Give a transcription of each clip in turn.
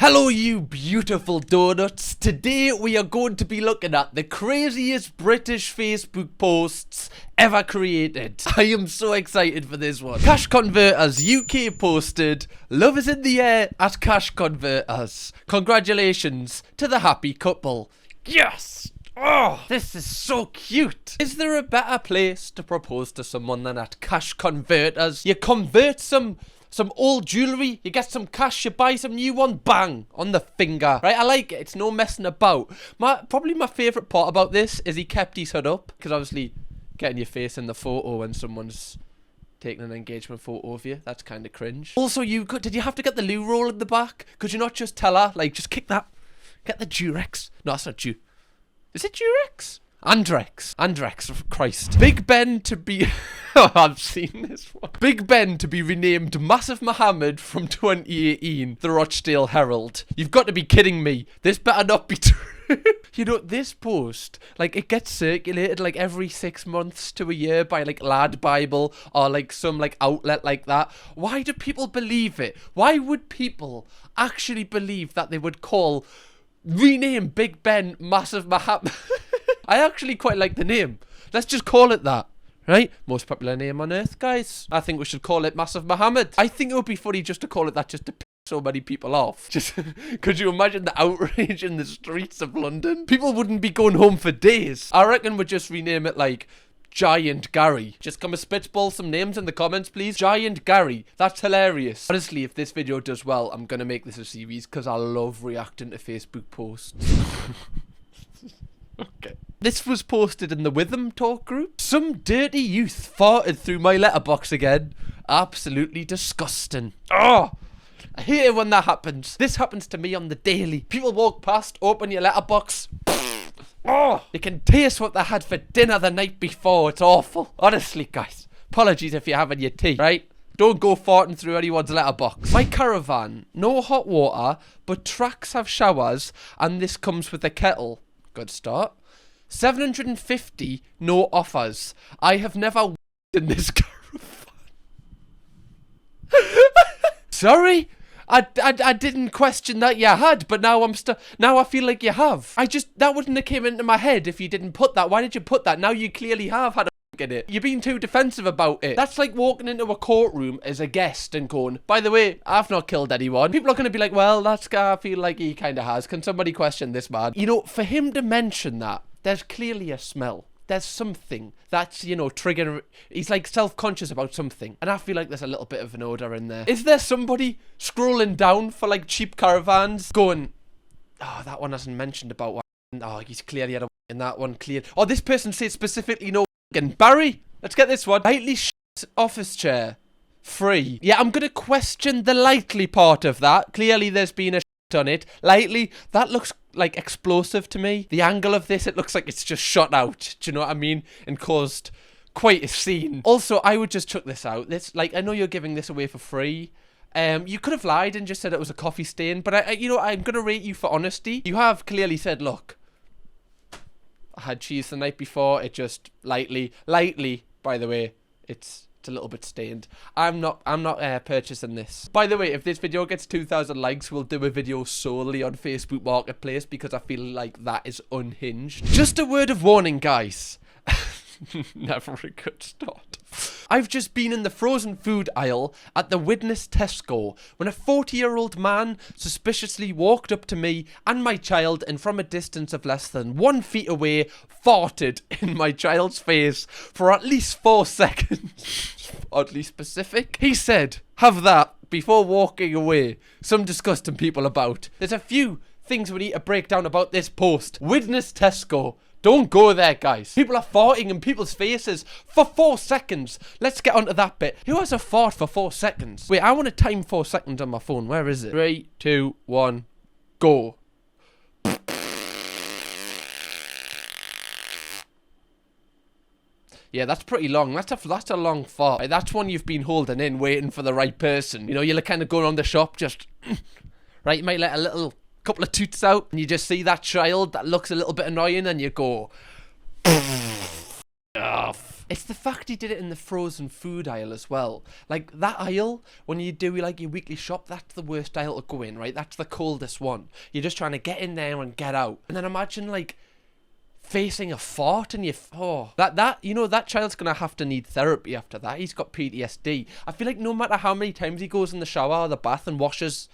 Hello you beautiful donuts. Today we are going to be looking at the craziest British Facebook posts ever created. I am so excited for this one. Cash Converters UK posted, "Love is in the air at Cash Converters. Congratulations to the happy couple." Yes! Oh, this is so cute. Is there a better place to propose to someone than at Cash Converters? You convert some old jewellery, you get some cash, you buy some new one, bang, on the finger. Right, I like it. It's no messing about. Probably my favourite part about this is he kept his hood up, because obviously getting your face in the photo when someone's taking an engagement photo of you, that's kind of cringe. Also, did you have to get the loo roll in the back? Could you not just tell her, like, just kick that, get the Durex? No, that's not Is it Durex? Andrex, Christ. Big Ben to be... Oh, I've seen this one. Big Ben to be renamed Massive Mohammed from 2018. The Rochdale Herald. You've got to be kidding me. This better not be true. You know, this post, like, it gets circulated, like, every 6 months to a year by, like, Lad Bible or, like, some, like, outlet like that. Why do people believe it? Why would people actually believe that they would rename Big Ben Massive Mohammed? I actually quite like the name. Let's just call it that, right? Most popular name on earth, guys. I think we should call it Massive Mohammed. I think it would be funny just to call it that, just to piss so many people off. Just, could you imagine the outrage in the streets of London? People wouldn't be going home for days. I reckon we'd just rename it, like, Giant Gary. Just come and spitball some names in the comments, please. Giant Gary. That's hilarious. Honestly, if this video does well, I'm gonna make this a series because I love reacting to Facebook posts. Okay. This was posted in the Witham talk group. Some dirty youth farted through my letterbox again. Absolutely disgusting. Oh, I hate it when that happens. This happens to me on the daily. People walk past, open your letterbox. Oh, you can taste what they had for dinner the night before. It's awful. Honestly, guys. Apologies if you're having your tea, right? Don't go farting through anyone's letterbox. My caravan, no hot water, but tracks have showers, and this comes with a kettle. Good start. 750, no offers. I have never in this caravan. Sorry? I didn't question that you had, but now now I feel like you have. That wouldn't have came into my head if you didn't put that. Why did you put that? Now you clearly have had a in it. You're being too defensive about it. That's like walking into a courtroom as a guest and going, by the way, I've not killed anyone. People are going to be like, well, that's guy, I feel like he kind of has. Can somebody question this man? You know, for him to mention that, there's clearly a smell. There's something that's, you know, triggering. He's like self-conscious about something. And I feel like there's a little bit of an odor in there. Is there somebody scrolling down for like cheap caravans going, oh, that one hasn't mentioned about what? Oh, he's clearly had a in that one cleared. Oh, this person said specifically no. Barry, let's get this one. Lightly office chair. Free. Yeah, I'm going to question the lightly part of that. Clearly there's been a on it. Lightly, that looks like explosive to me. The angle of this, it looks like it's just shot out. Do you know what I mean? And caused quite a scene. Also, I would just chuck this out. This, like, I know you're giving this away for free. You could have lied and just said it was a coffee stain, but you know, I'm going to rate you for honesty. You have clearly said, look, I had cheese the night before. It just lightly, by the way, it's a little bit stained. I'm not purchasing this. By the way, if this video gets 2,000 likes, we'll do a video solely on Facebook Marketplace because I feel like that is unhinged. Just a word of warning, guys. Never a good start. I've just been in the frozen food aisle at the Widnes Tesco when a 40-year-old man suspiciously walked up to me and my child and from a distance of less than 1 feet away farted in my child's face for at least 4 seconds. Oddly specific. He said, have that before walking away. Some disgusting people about. There's a few things we need to break down about this post. Widnes Tesco. Don't go there, guys. People are farting in people's faces for 4 seconds. Let's get onto that bit. Who has a fart for 4 seconds? Wait, I want to time 4 seconds on my phone. Where is it? 3, 2, 1, go. Yeah, that's pretty long. That's a long fart. That's one you've been holding in, waiting for the right person. You know, you're like kind of going on the shop, just... right, you might let a little... couple of toots out and you just see that child that looks a little bit annoying and you go, oh, It's the fact he did it in the frozen food aisle as well. Like, that aisle, when you do like your weekly shop, that's the worst aisle to go in, right? That's the coldest one. You're just trying to get in there and get out. And then imagine, like, facing a fart and that child's gonna have to need therapy after that. He's got PTSD. I feel like no matter how many times he goes in the shower or the bath and washes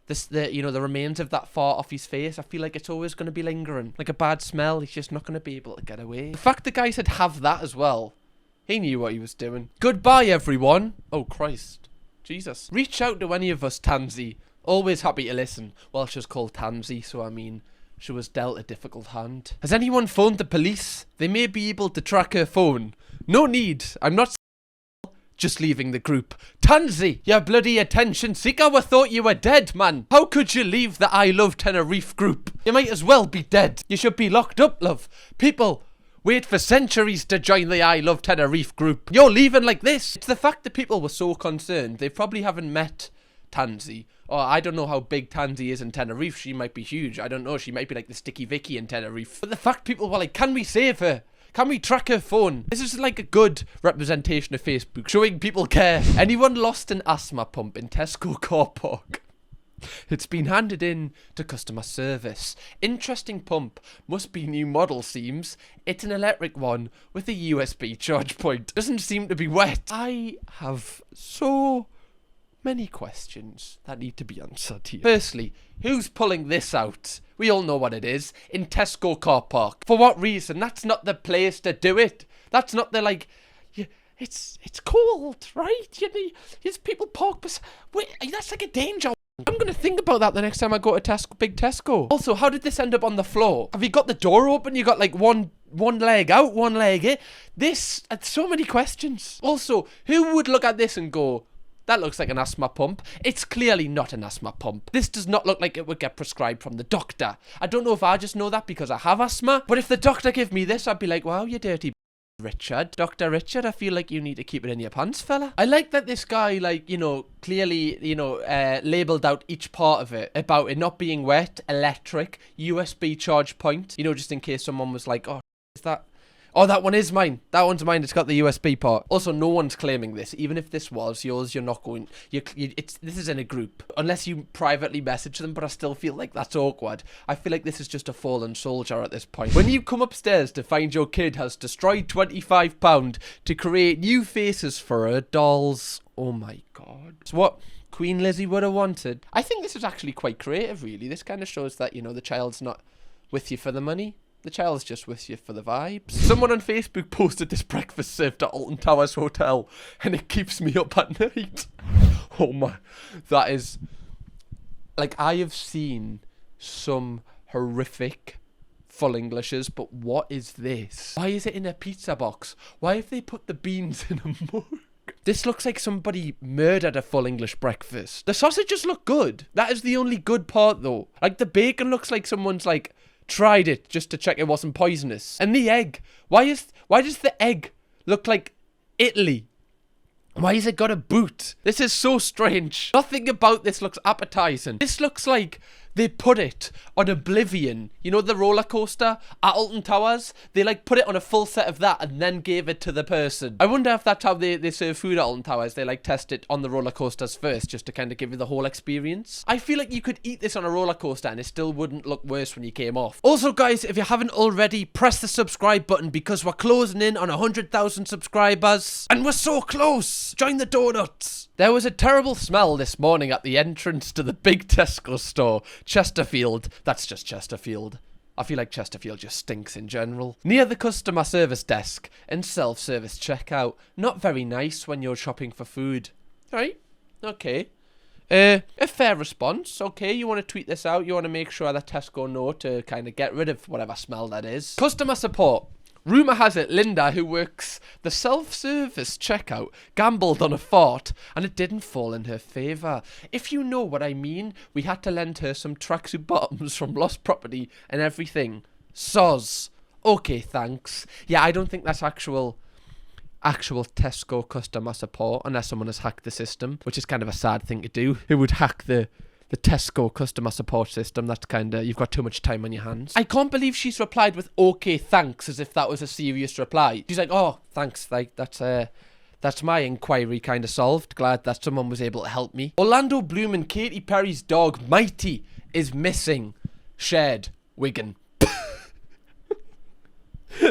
the remains of that fart off his face, I feel like it's always going to be lingering. Like a bad smell, he's just not going to be able to get away. The fact the guy said have that as well, he knew what he was doing. Goodbye, everyone. Oh, Christ. Jesus. Reach out to any of us, Tansy. Always happy to listen. Well, she was called Tansy, so I mean, she was dealt a difficult hand. Has anyone phoned the police? They may be able to track her phone. No need. I'm not just leaving the group. Tansy, you bloody attention seeker, we thought you were dead, man. How could you leave the I Love Tenerife group? You might as well be dead. You should be locked up, love. People wait for centuries to join the I Love Tenerife group. You're leaving like this. It's the fact that people were so concerned. They probably haven't met Tansy. Or I don't know how big Tansy is in Tenerife. She might be huge. I don't know. She might be like the Sticky Vicky in Tenerife. But the fact people were like, can we save her? Can we track her phone? This is like a good representation of Facebook, showing people care. Anyone lost an asthma pump in Tesco car park? It's been handed in to customer service. Interesting pump. Must be new model, seems. It's an electric one with a USB charge point. Doesn't seem to be wet. I have so many questions that need to be answered here. Firstly, who's pulling this out? We all know what it is. In Tesco car park. For what reason? That's not the place to do it. That's not the, like... It's cold, right? There's people park... Wait, that's like a danger. I'm going to think about that the next time I go to Big Tesco. Also, how did this end up on the floor? Have you got the door open? You got like one leg out, one leg in? So many questions. Also, who would look at this and go, that looks like an asthma pump? It's clearly not an asthma pump. This does not look like it would get prescribed from the doctor. I don't know if I just know that because I have asthma, but if the doctor gave me this, I'd be like, wow, you dirty Richard. Dr. Richard, I feel like you need to keep it in your pants, fella. I like that this guy, like, clearly, labelled out each part of it about it not being wet, electric, USB charge point, just in case someone was like, oh, is that... Oh, that one is mine. That one's mine. It's got the USB part. Also, no one's claiming this. Even if this was yours, you're not going... This is in a group. Unless you privately message them, but I still feel like that's awkward. I feel like this is just a fallen soldier at this point. When you come upstairs to find your kid has destroyed £25 to create new faces for her dolls. Oh my God. It's what Queen Lizzie would have wanted. I think this is actually quite creative, really. This kind of shows that, the child's not with you for the money. The child's just with you for the vibes. Someone on Facebook posted this breakfast served at Alton Towers Hotel, and it keeps me up at night. Oh my, that is... Like, I have seen some horrific full Englishes, but what is this? Why is it in a pizza box? Why have they put the beans in a mug? This looks like somebody murdered a full English breakfast. The sausages look good. That is the only good part, though. Like, the bacon looks like someone's, like... tried it just to check it wasn't poisonous. And the egg. Why does the egg look like Italy? Why has it got a boot? This is so strange. Nothing about this looks appetizing. This looks like they put it on Oblivion. The roller coaster at Alton Towers? They put it on a full set of that and then gave it to the person. I wonder if that's how they serve food at Alton Towers. They test it on the roller coasters first just to kind of give you the whole experience. I feel like you could eat this on a roller coaster and it still wouldn't look worse when you came off. Also, guys, if you haven't already, press the subscribe button because we're closing in on 100,000 subscribers. And we're so close. Join the donuts. There was a terrible smell this morning at the entrance to the big Tesco store. Chesterfield. That's just Chesterfield. I feel like Chesterfield just stinks in general. Near the customer service desk and self-service checkout. Not very nice when you're shopping for food. Right? Okay. A fair response. Okay, you want to tweet this out. You want to make sure that Tesco know to kind of get rid of whatever smell that is. Customer support. Rumour has it Linda, who works the self-service checkout, gambled on a fart and it didn't fall in her favour. If you know what I mean, we had to lend her some tracksuit bottoms from lost property and everything. Soz. Okay, thanks. Yeah, I don't think that's actual Tesco customer support unless someone has hacked the system, which is kind of a sad thing to do. Who would hack the the Tesco customer support system. That's kind of, you've got too much time on your hands. I can't believe she's replied with okay, thanks, as if that was a serious reply. She's like, oh, thanks, like, that's my inquiry kind of solved. Glad that someone was able to help me. Orlando Bloom and Katy Perry's dog, Mighty, is missing. Shared. Wigan.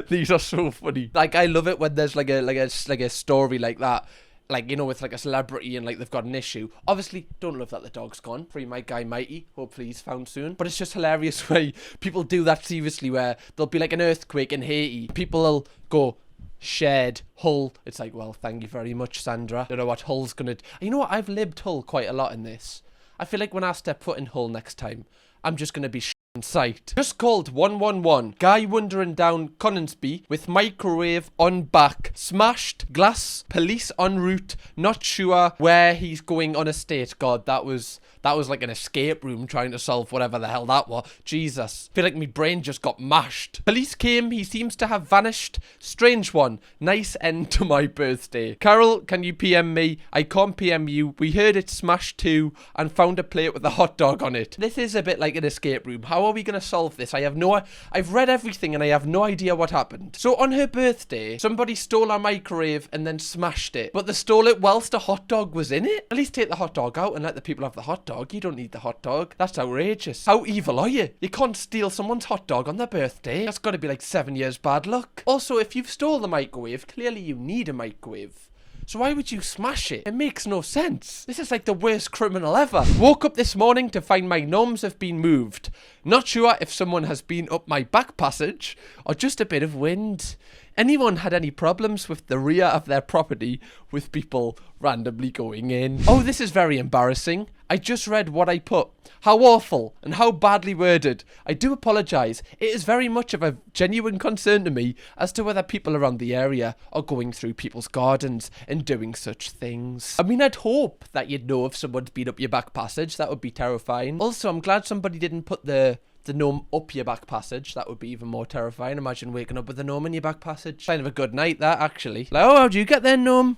These are so funny. Like, I love it when there's like a story like that. Like, you know, with like a celebrity and like they've got an issue. Obviously, don't love that the dog's gone. Free my guy Mighty. Hopefully he's found soon. But it's just hilarious where people do that seriously, where there'll be like an earthquake in Haiti. People will go, shared Hull. It's like, well, thank you very much, Sandra. Don't know what Hull's gonna do. You know what? I've lived Hull quite a lot in this. I feel like when I step foot in Hull next time, I'm just gonna be in sight. Just called 111. Guy wandering down Coningsby with microwave on back. Smashed glass. Police en route. Not sure where he's going on estate. God, that was like an escape room trying to solve whatever the hell that was. Jesus. Feel like my brain just got mashed. Police came. He seems to have vanished. Strange one. Nice end to my birthday. Carol, can you PM me? I can't PM you. We heard it smashed too and found a plate with a hot dog on it. This is a bit like an escape room. How are we going to solve this? I've read everything and I have no idea what happened. So on her birthday, somebody stole our microwave and then smashed it. But they stole it whilst a hot dog was in it? At least take the hot dog out and let the people have the hot dog. You don't need the hot dog. That's outrageous. How evil are you? You can't steal someone's hot dog on their birthday. That's got to be like 7 years bad luck. Also, if you've stole the microwave, clearly you need a microwave. So why would you smash it? It makes no sense. This is like the worst criminal ever. Woke up this morning to find my gnomes have been moved. Not sure if someone has been up my back passage or just a bit of wind. Anyone had any problems with the rear of their property with people randomly going in? Oh, this is very embarrassing. I just read what I put. How awful and how badly worded. I do apologise. It is very much of a genuine concern to me as to whether people around the area are going through people's gardens and doing such things. I mean, I'd hope that you'd know if someone's been up your back passage. That would be terrifying. Also, I'm glad somebody didn't put the gnome up your back passage. That would be even more terrifying. Imagine waking up with a gnome in your back passage. Kind of a good night, that, actually. Like, oh, how'd you get there, gnome?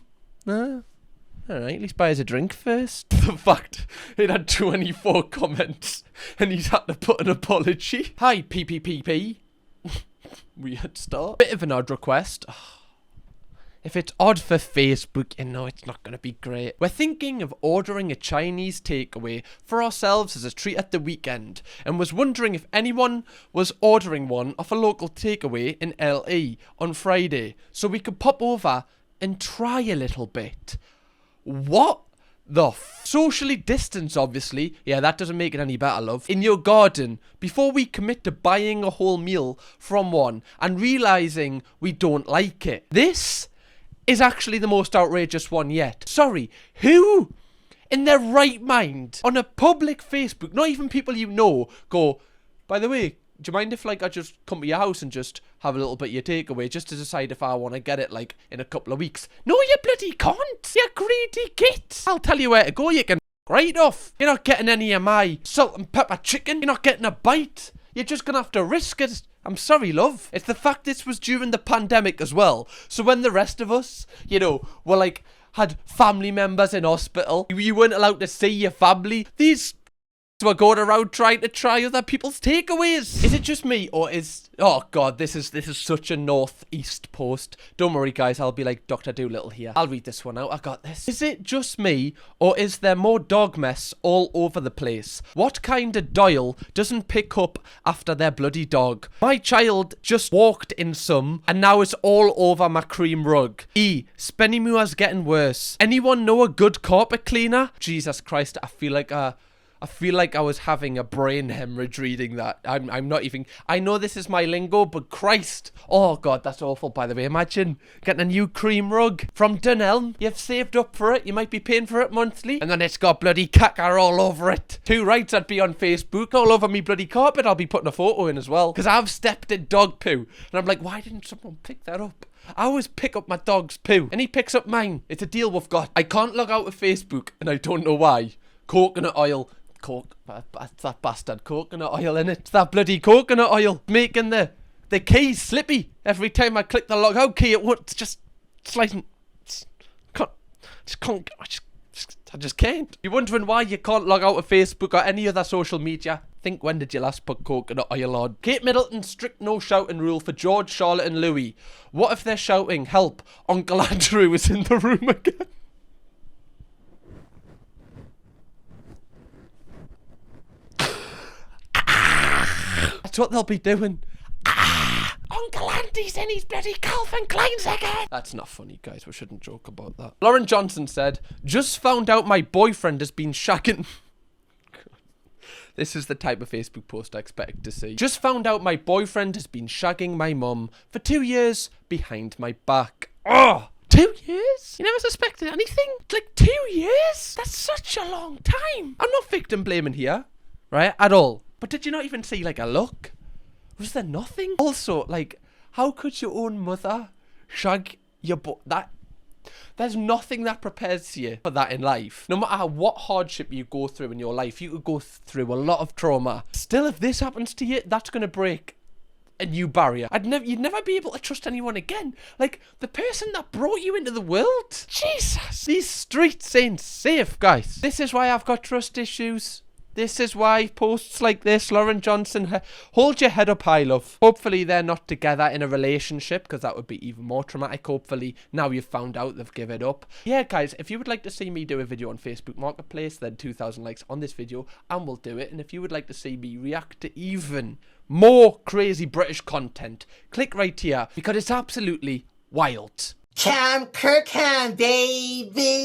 Alright, at least buy us a drink first. The fact it had 24 comments and he's had to put an apology. Hi, PPPP. Weird start. Bit of an odd request. If it's odd for Facebook, you know it's not going to be great. We're thinking of ordering a Chinese takeaway for ourselves as a treat at the weekend and was wondering if anyone was ordering one off a local takeaway in LE on Friday so we could pop over and try a little bit. What the socially distance, obviously. Yeah, that doesn't make it any better, love. In your garden, before we commit to buying a whole meal from one and realising we don't like it. This is actually the most outrageous one yet. Sorry, who in their right mind on a public Facebook, not even people you know, go, by the way, do you mind if like I just come to your house and just have a little bit of your takeaway just to decide if I want to get it like in a couple of weeks? No, you bloody can't. You greedy git. I'll tell you where to go. You can right off. You're not getting any of my salt and pepper chicken. You're not getting a bite. You're just going to have to risk it. I'm sorry, love. It's the fact this was during the pandemic as well. So when the rest of us, you know, were like, had family members in hospital, you weren't allowed to see your family. These were going around trying to try other people's takeaways. Is it just me or is... Oh god, this is such a northeast post. Don't worry guys, I'll be like Dr. Dolittle here. I'll read this one out, I got this. Is it just me or is there more dog mess all over the place? What kind of dial doesn't pick up after their bloody dog? My child just walked in some and now it's all over my cream rug. Spennymoor's getting worse. Anyone know a good carpet cleaner? Jesus Christ, I feel like I was having a brain hemorrhage reading that. I'm not even... I know this is my lingo, but Christ. Oh, God, that's awful, by the way. Imagine getting a new cream rug from Dunelm. You've saved up for it. You might be paying for it monthly. And then it's got bloody caca all over it. Too right, I'd be on Facebook. All over me bloody carpet. I'll be putting a photo in as well. Because I've stepped in dog poo. And I'm like, why didn't someone pick that up? I always pick up my dog's poo. And he picks up mine. It's a deal we've got. I can't log out of Facebook. And I don't know why. Coconut oil. That bastard coconut oil in it. That bloody coconut oil making the keys slippy every time I click the logout key. It won't just sliding. I just can't. You're wondering why you can't log out of Facebook or any other social media? Think, when did you last put coconut oil on? Kate Middleton's strict no shouting rule for George, Charlotte and Louis. What if they're shouting, help, Uncle Andrew is in the room again? That's what they'll be doing. Uncle Andy's in his bloody Calvin Klein's again. That's not funny, guys. We shouldn't joke about that. Lauren Johnson said, just found out my boyfriend has been shagging... This is the type of Facebook post I expected to see. Just found out my boyfriend has been shagging my mum for 2 years behind my back. Oh, 2 years? You never suspected anything? Like 2 years? That's such a long time. I'm not victim blaming here, right? At all. But did you not even see like a look? Was there nothing? Also, like, how could your own mother shag your There's nothing that prepares you for that in life. No matter what hardship you go through in your life, you could go through a lot of trauma. Still, if this happens to you, that's going to break a new barrier. You'd never be able to trust anyone again. Like, the person that brought you into the world. Jesus. These streets ain't safe, guys. This is why I've got trust issues. This is why posts like this, Lauren Johnson, hold your head up high, love. Hopefully they're not together in a relationship, because that would be even more traumatic. Hopefully now you've found out they've given it up. Yeah, guys, if you would like to see me do a video on Facebook Marketplace, then 2,000 likes on this video and we'll do it. And if you would like to see me react to even more crazy British content, click right here, because it's absolutely wild. Kirkham, baby!